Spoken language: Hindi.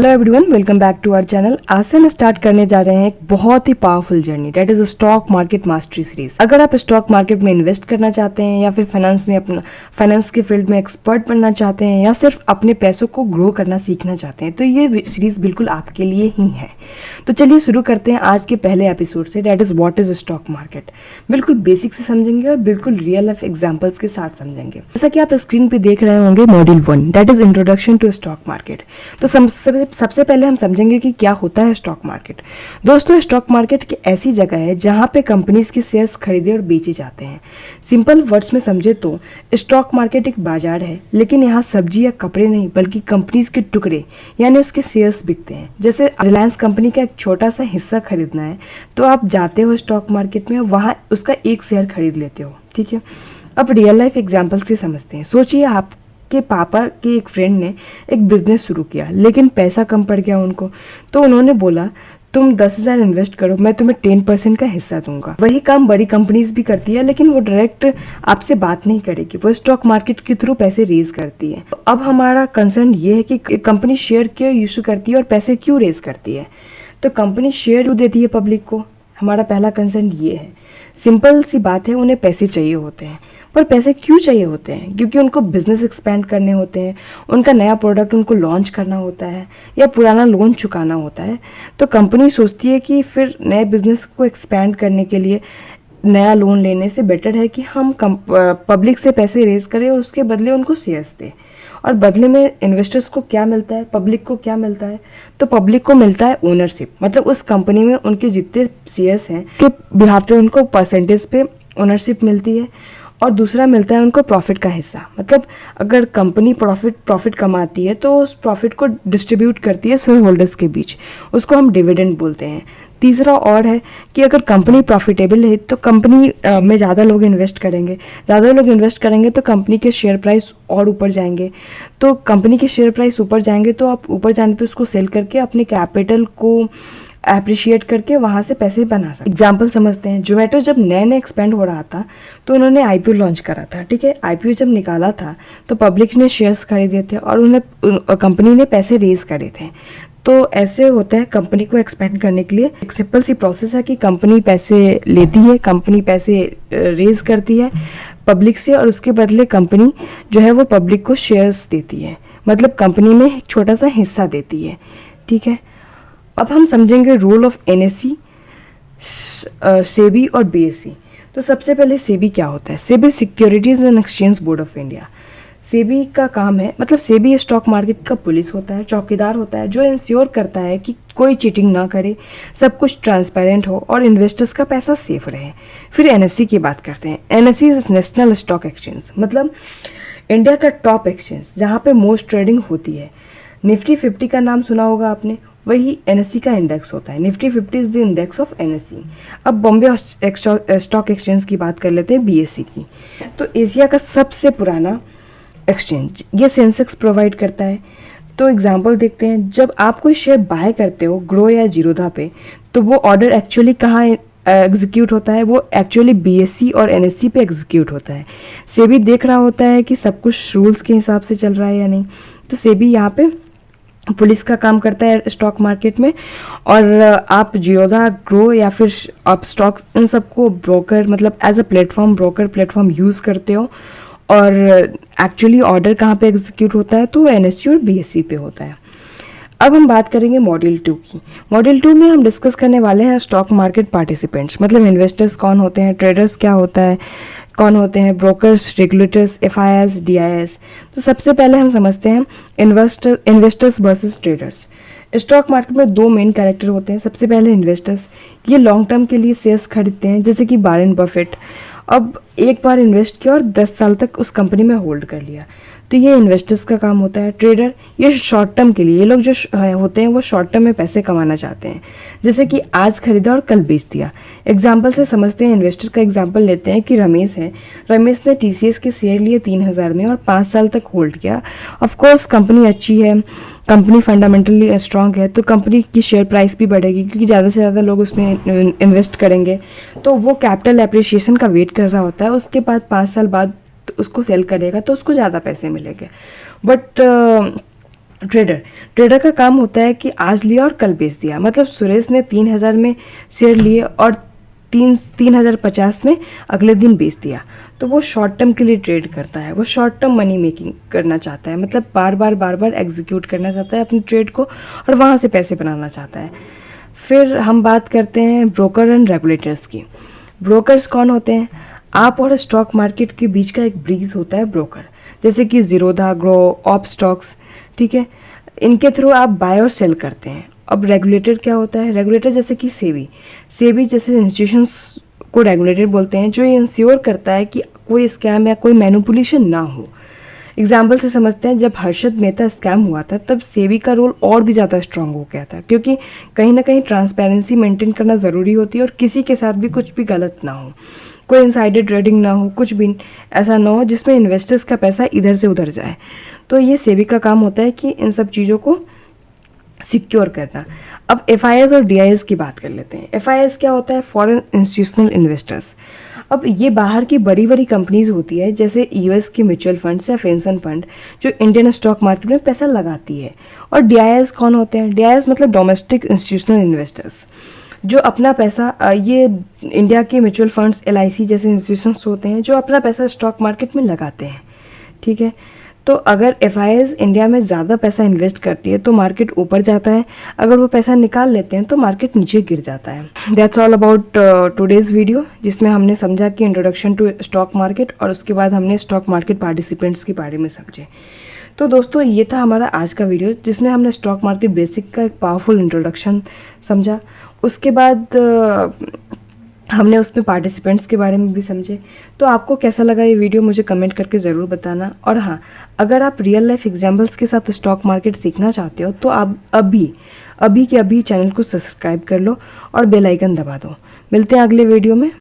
Hello everyone, welcome back to our channel. आज से हम स्टार्ट करने जा रहे हैं एक बहुत ही powerful journey, that is stock market mastery series. अगर आप स्टॉक मार्केट में इन्वेस्ट करना चाहते हैं या फिर फाइनेंस के फील्ड में एक्सपर्ट बनना चाहते हैं या सिर्फ अपने पैसों को ग्रो करना सीखना चाहते हैं तो ये सीरीज बिल्कुल आपके लिए ही है। तो चलिए शुरू करते हैं आज के पहले एपिसोड से, that is what is stock market. बिल्कुल बेसिक से समझेंगे और बिल्कुल रियल लाइफ एग्जाम्पल्स के साथ समझेंगे। जैसा कि आप स्क्रीन पे देख रहे होंगे, module 1 that is introduction to stock market. तो सबसे पहले हम समझेंगे कि क्या होता है स्टॉक मार्केट। दोस्तों, स्टॉक मार्केट की ऐसी जगह है जहाँ पे कंपनीज के शेयर्स खरीदे और बेचे जाते हैं। सिंपल वर्ड्स में समझे तो स्टॉक मार्केट एक बाजार है, लेकिन यहाँ सब्जी या कपड़े नहीं बल्कि कंपनीज के टुकड़े यानी उसके शेयर्स बिकते हैं। जैसे रिलायंस कंपनी का एक छोटा सा हिस्सा खरीदना है तो आप जाते हो स्टॉक मार्केट में, वहाँ उसका एक शेयर खरीद लेते हो। ठीक है, अब रियल लाइफ एग्जाम्पल से समझते हैं। सोचिए आपके पापा के एक फ्रेंड ने एक बिजनेस शुरू किया, लेकिन पैसा कम पड़ गया उनको, तो उन्होंने बोला तुम 10,000 इन्वेस्ट करो, मैं तुम्हें 10% का हिस्सा दूंगा। वही काम बड़ी कंपनीज भी करती है, लेकिन वो डायरेक्ट आपसे बात नहीं करेगी, वो स्टॉक मार्केट के थ्रू पैसे रेज करती है। तो अब हमारा कंसर्न ये है कि कंपनी शेयर क्यों इशू करती है और पैसे क्यों रेज करती है। तो कंपनी शेयर क्यों देती है पब्लिक को, हमारा पहला कंसर्न ये है। सिंपल सी बात है, उन्हें पैसे चाहिए होते हैं। पर पैसे क्यों चाहिए होते हैं? क्योंकि उनको बिजनेस एक्सपेंड करने होते हैं, उनका नया प्रोडक्ट उनको लॉन्च करना होता है या पुराना लोन चुकाना होता है। तो कंपनी सोचती है कि फिर नए बिजनेस को एक्सपेंड करने के लिए नया लोन लेने से बेटर है कि हम पब्लिक से पैसे रेज करें और उसके बदले उनको शेयर्स दें। और बदले में इन्वेस्टर्स को क्या मिलता है, पब्लिक को क्या मिलता है? तो पब्लिक को मिलता है ओनरशिप, मतलब उस कंपनी में उनके जितने शेयर्स हैं के बिहाफ पे उनको परसेंटेज पे ओनरशिप मिलती है। और दूसरा मिलता है उनको प्रॉफिट का हिस्सा, मतलब अगर कंपनी प्रॉफिट कमाती है तो उस प्रॉफिट को डिस्ट्रीब्यूट करती है शेयर होल्डर्स के बीच, उसको हम डिविडेंड बोलते हैं। तीसरा और है कि अगर कंपनी प्रॉफिटेबल है तो कंपनी में ज़्यादा लोग इन्वेस्ट करेंगे तो कंपनी के शेयर प्राइस और ऊपर जाएंगे। तो कंपनी के शेयर प्राइस ऊपर जाएंगे तो आप ऊपर जाने पे उसको सेल करके अपने कैपिटल को अप्रिशिएट करके वहाँ से पैसे बना सकते। एग्जाम्पल समझते हैं। जोमेटो जब नए एक्सपेंड हो रहा था तो उन्होंने आईपीओ लॉन्च करा था। ठीक है, आईपीओ जब निकाला था तो पब्लिक ने शेयर्स खरीदे थे और उन्हें कंपनी ने पैसे रेज करे थे। तो ऐसे होता है कंपनी को एक्सपेंड करने के लिए एक सिंपल सी प्रोसेस है कि कंपनी पैसे लेती है, कंपनी पैसे रेज करती है पब्लिक से और उसके बदले कंपनी जो है वो पब्लिक को शेयर्स देती है, मतलब कंपनी में एक छोटा सा हिस्सा देती है। ठीक है, अब हम समझेंगे रोल ऑफ एनएससी, सेबी और बीएसई। तो सबसे पहले सेबी क्या होता है? SEBI securities and exchange board of India. SEBI का काम है, मतलब सेबी स्टॉक मार्केट का पुलिस होता है, चौकीदार होता है, जो इंश्योर करता है कि कोई चीटिंग ना करे, सब कुछ ट्रांसपेरेंट हो और इन्वेस्टर्स का पैसा सेफ रहे। फिर एनएससी की बात करते हैं। NSC is national stock exchange, मतलब इंडिया का टॉप एक्सचेंज जहाँ पे मोस्ट ट्रेडिंग होती है। निफ्टी 50 का नाम सुना होगा आपने, वही एनएससी का इंडेक्स होता है। Nifty 50 is the index of NSC. अब बॉम्बे स्टॉक एक्सचेंज की बात कर लेते हैं, बीएसई की। तो एशिया का सबसे पुराना एक्सचेंज, ये सेंसेक्स प्रोवाइड करता है। तो एग्जांपल देखते हैं, जब आप कोई शेयर बाय करते हो ग्रो या जीरोधा पे, तो वो ऑर्डर एक्चुअली कहाँ एग्जीक्यूट होता है? वो एक्चुअली बीएसई और एनएससी पे एग्जीक्यूट होता है। सेबी देख रहा होता है कि सब कुछ रूल्स के हिसाब से चल रहा है या नहीं। तो सेबी यहाँ पे पुलिस का काम करता है स्टॉक मार्केट में। और आप जीरोधा, ग्रो या फिर आप स्टॉक, इन सबको ब्रोकर, मतलब as a platform, broker platform use करते हो। और एक्चुअली ऑर्डर कहाँ पे एग्जीक्यूट होता है? तो एनएससी और बीएसई पे होता है। अब हम बात करेंगे मॉड्यूल 2 की। मॉड्यूल 2 में हम डिस्कस करने वाले हैं स्टॉक मार्केट पार्टिसिपेंट्स, मतलब इन्वेस्टर्स कौन होते हैं, ट्रेडर्स क्या होता है, कौन होते हैं, ब्रोकर्स, रेगुलेटर्स, एफआईआईएस, डीआईएस। तो सबसे पहले हम समझते हैं investors versus traders. Stock market में दो मेन कैरेक्टर होते हैं। सबसे पहले इन्वेस्टर्स, ये लॉन्ग टर्म के लिए शेयर्स खरीदते हैं, जैसे कि वारेन बफेट। अब एक बार इन्वेस्ट किया और 10 साल तक उस कंपनी में होल्ड कर लिया, तो ये इन्वेस्टर्स का काम होता है। ट्रेडर, ये शॉर्ट टर्म के लिए, ये लोग जो होते हैं वो शॉर्ट टर्म में पैसे कमाना चाहते हैं, जैसे कि आज खरीदा और कल बेच दिया। एग्जाम्पल से समझते हैं। इन्वेस्टर का एग्जाम्पल लेते हैं कि रमेश है। रमेश ने टीसीएस के शेयर लिए 3,000 में और 5 साल तक होल्ड किया। ऑफकोर्स कंपनी अच्छी है, कंपनी फंडामेंटली स्ट्रांग है, तो कंपनी की शेयर प्राइस भी बढ़ेगी क्योंकि ज़्यादा से ज़्यादा लोग उसमें इन्वेस्ट करेंगे। तो वो कैपिटल एप्रिसिएशन का वेट कर रहा होता है, उसके बाद 5 साल बाद उसको सेल करेगा तो उसको ज़्यादा पैसे मिलेंगे। बट ट्रेडर का काम होता है कि आज लिया और कल बेच दिया। मतलब सुरेश ने 3000 में शेयर लिए और 3050 में अगले दिन बेच दिया, तो वो शॉर्ट टर्म के लिए ट्रेड करता है। वो शॉर्ट टर्म मनी मेकिंग करना चाहता है, मतलब बार बार एग्जीक्यूट करना चाहता है अपनी ट्रेड को और वहाँ से पैसे बनाना चाहता है। फिर हम बात करते हैं ब्रोकर एंड रेगुलेटर्स की। ब्रोकर्स कौन होते हैं? आप और स्टॉक मार्केट के बीच का एक ब्रिज होता है ब्रोकर, जैसे कि जीरोधा, ग्रो, ऑप स्टॉक्स, ठीक है। इनके थ्रू आप बाय और सेल करते हैं। अब रेगुलेटर क्या होता है? रेगुलेटर जैसे कि सेबी जैसे इंस्टीट्यूशंस को रेगुलेटर बोलते हैं, जो ये इंश्योर करता है कि कोई स्कैम या कोई मैनिपुलेशन ना हो। एग्जाम्पल से समझते हैं, जब हर्षद मेहता स्कैम हुआ था तब सेबी का रोल और भी ज़्यादा स्ट्रांग हो गया था, क्योंकि कहीं ना कहीं ट्रांसपेरेंसी मेंटेन करना ज़रूरी होती है और किसी के साथ भी कुछ भी गलत ना हो, कोई इनसाइडर ट्रेडिंग ना हो, कुछ भी ऐसा ना हो जिसमें इन्वेस्टर्स का पैसा इधर से उधर जाए। तो ये सेबी का काम होता है कि इन सब चीज़ों को सिक्योर करना। अब FIIs और DIS की बात कर लेते हैं। FIIs क्या होता है? Foreign institutional investors. अब ये बाहर की बड़ी बड़ी कंपनीज होती है, जैसे US की म्यूचुअल फंड्स या पेंशन फंड, जो इंडियन स्टॉक मार्केट में पैसा लगाती है। और DIS कौन होते हैं? DIS मतलब डोमेस्टिक इंस्टीट्यूशनल इन्वेस्टर्स, जो अपना पैसा ये इंडिया के म्यूचुअल फंड्स, LIC जैसे इंस्टीट्यूशंस होते हैं जो अपना पैसा स्टॉक मार्केट में लगाते हैं, ठीक है। तो अगर FIIs इंडिया में ज़्यादा पैसा इन्वेस्ट करती है तो मार्केट ऊपर जाता है, अगर वो पैसा निकाल लेते हैं तो मार्केट नीचे गिर जाता है। That's all about today's video, जिसमें हमने समझा कि इंट्रोडक्शन टू स्टॉक मार्केट, और उसके बाद हमने स्टॉक मार्केट पार्टिसिपेंट्स के बारे में समझे। तो दोस्तों ये था हमारा आज का वीडियो, जिसमें हमने स्टॉक मार्केट बेसिक का एक पावरफुल इंट्रोडक्शन समझा। उसके बाद हमने उसमें पार्टिसिपेंट्स के बारे में भी समझे। तो आपको कैसा लगा ये वीडियो मुझे कमेंट करके ज़रूर बताना। और हाँ, अगर आप रियल लाइफ एग्जाम्पल्स के साथ स्टॉक मार्केट सीखना चाहते हो तो आप अभी के अभी चैनल को सब्सक्राइब कर लो और बेल आइकन दबा दो। मिलते हैं अगले वीडियो में।